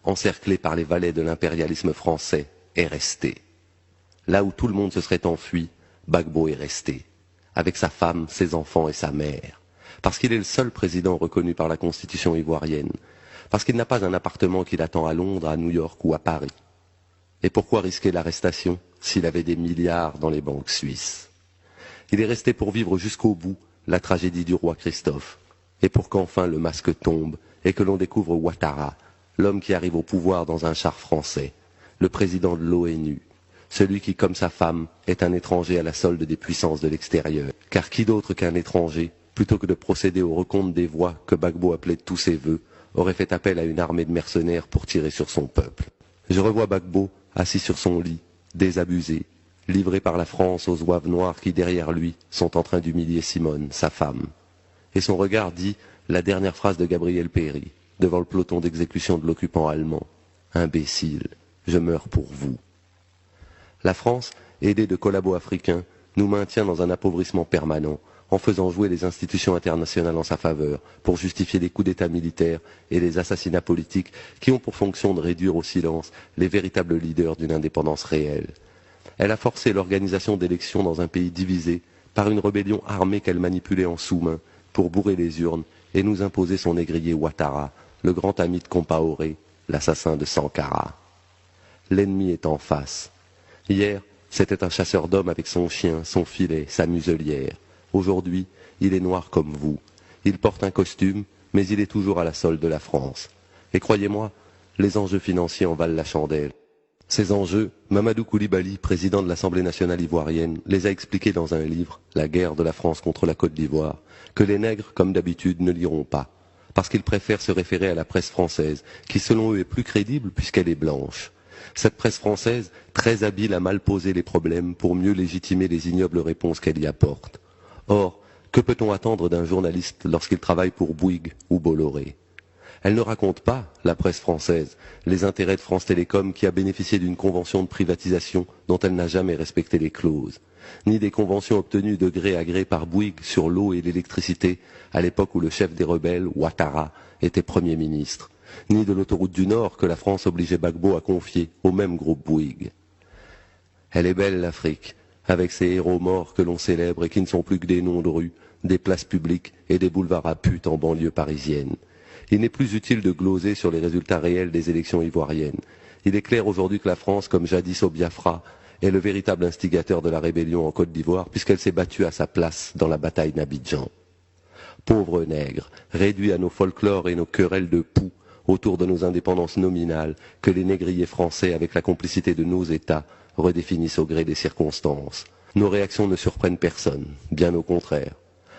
encerclé par les valets de l'impérialisme français, est resté. Là où tout le monde se serait enfui, Gbagbo est resté, avec sa femme, ses enfants et sa mère, parce qu'il est le seul président reconnu par la Constitution ivoirienne, parce qu'il n'a pas un appartement qui l'attend à Londres, à New York ou à Paris. Et pourquoi risquer l'arrestation s'il avait des milliards dans les banques suisses? Il est resté pour vivre jusqu'au bout la tragédie du roi Christophe, et pour qu'enfin le masque tombe et que l'on découvre Ouattara, l'homme qui arrive au pouvoir dans un char français, le président de l'ONU, celui qui, comme sa femme, est un étranger à la solde des puissances de l'extérieur. Car qui d'autre qu'un étranger, plutôt que de procéder au recompte des voix que Gbagbo appelait de tous ses vœux, aurait fait appel à une armée de mercenaires pour tirer sur son peuple? Je revois Gbagbo, assis sur son lit, désabusé, livré par la France aux zouaves noirs qui, derrière lui, sont en train d'humilier Simone, sa femme. Et son regard dit la dernière phrase de Gabriel Péry, devant le peloton d'exécution de l'occupant allemand. « Imbécile, je meurs pour vous ». La France, aidée de collabos africains, nous maintient dans un appauvrissement permanent, en faisant jouer les institutions internationales en sa faveur, pour justifier les coups d'État militaires et les assassinats politiques qui ont pour fonction de réduire au silence les véritables leaders d'une indépendance réelle. Elle a forcé l'organisation d'élections dans un pays divisé par une rébellion armée qu'elle manipulait en sous-main pour bourrer les urnes et nous imposer son négrier Ouattara, le grand ami de Compaoré, l'assassin de Sankara. L'ennemi est en face. Hier, c'était un chasseur d'hommes avec son chien, son filet, sa muselière. Aujourd'hui, il est noir comme vous. Il porte un costume, mais il est toujours à la solde de la France. Et croyez-moi, les enjeux financiers en valent la chandelle. Ces enjeux, Mamadou Koulibaly, président de l'Assemblée nationale ivoirienne, les a expliqués dans un livre, La guerre de la France contre la Côte d'Ivoire, que les nègres, comme d'habitude, ne liront pas, parce qu'ils préfèrent se référer à la presse française, qui selon eux est plus crédible puisqu'elle est blanche. Cette presse française, très habile à mal poser les problèmes pour mieux légitimer les ignobles réponses qu'elle y apporte. Or, que peut-on attendre d'un journaliste lorsqu'il travaille pour Bouygues ou Bolloré? Elle ne raconte pas, la presse française, les intérêts de France Télécom qui a bénéficié d'une convention de privatisation dont elle n'a jamais respecté les clauses, ni des conventions obtenues de gré à gré par Bouygues sur l'eau et l'électricité à l'époque où le chef des rebelles, Ouattara, était Premier ministre, ni de l'autoroute du Nord que la France obligeait Gbagbo à confier au même groupe Bouygues. Elle est belle, l'Afrique, avec ses héros morts que l'on célèbre et qui ne sont plus que des noms de rues, des places publiques et des boulevards à putes en banlieue parisienne. Il n'est plus utile de gloser sur les résultats réels des élections ivoiriennes. Il est clair aujourd'hui que la France, comme jadis au Biafra, est le véritable instigateur de la rébellion en Côte d'Ivoire puisqu'elle s'est battue à sa place dans la bataille d'Abidjan. Pauvres nègres, réduits à nos folklores et nos querelles de poux autour de nos indépendances nominales que les négriers français, avec la complicité de nos États, redéfinissent au gré des circonstances. Nos réactions ne surprennent personne, bien au contraire.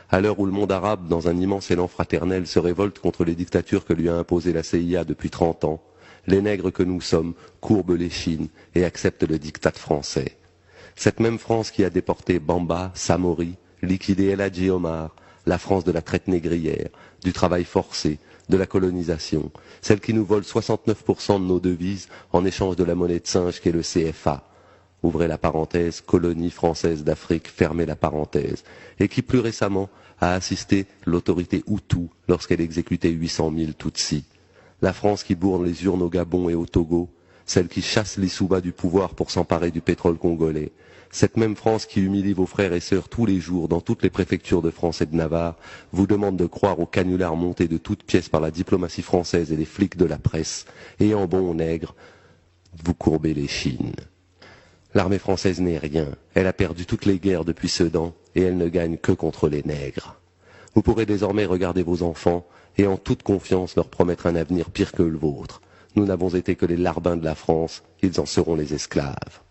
À l'heure où le monde arabe, dans un immense élan fraternel, se révolte contre les dictatures que lui a imposées la CIA depuis 30 ans, les nègres que nous sommes courbent l'échine et acceptent le diktat français. Cette même France qui a déporté Bamba, Samori, liquidé El Hadji Omar, la France de la traite négrière, du travail forcé, de la colonisation, celle qui nous vole 69% de nos devises en échange de la monnaie de singe qu'est le CFA, ouvrez la parenthèse, colonie française d'Afrique, fermez la parenthèse, et qui plus récemment a assisté l'autorité Hutu lorsqu'elle exécutait 800 000 Tutsis. La France qui bourre les urnes au Gabon et au Togo, celle qui chasse l'Issouba du pouvoir pour s'emparer du pétrole congolais, cette même France qui humilie vos frères et sœurs tous les jours dans toutes les préfectures de France et de Navarre, vous demande de croire aux canulars montés de toutes pièces par la diplomatie française et les flics de la presse, et en bon nègre, vous courbez l'échine. L'armée française n'est rien, elle a perdu toutes les guerres depuis Sedan, et elle ne gagne que contre les nègres. Vous pourrez désormais regarder vos enfants, et en toute confiance leur promettre un avenir pire que le vôtre. Nous n'avons été que les larbins de la France, ils en seront les esclaves.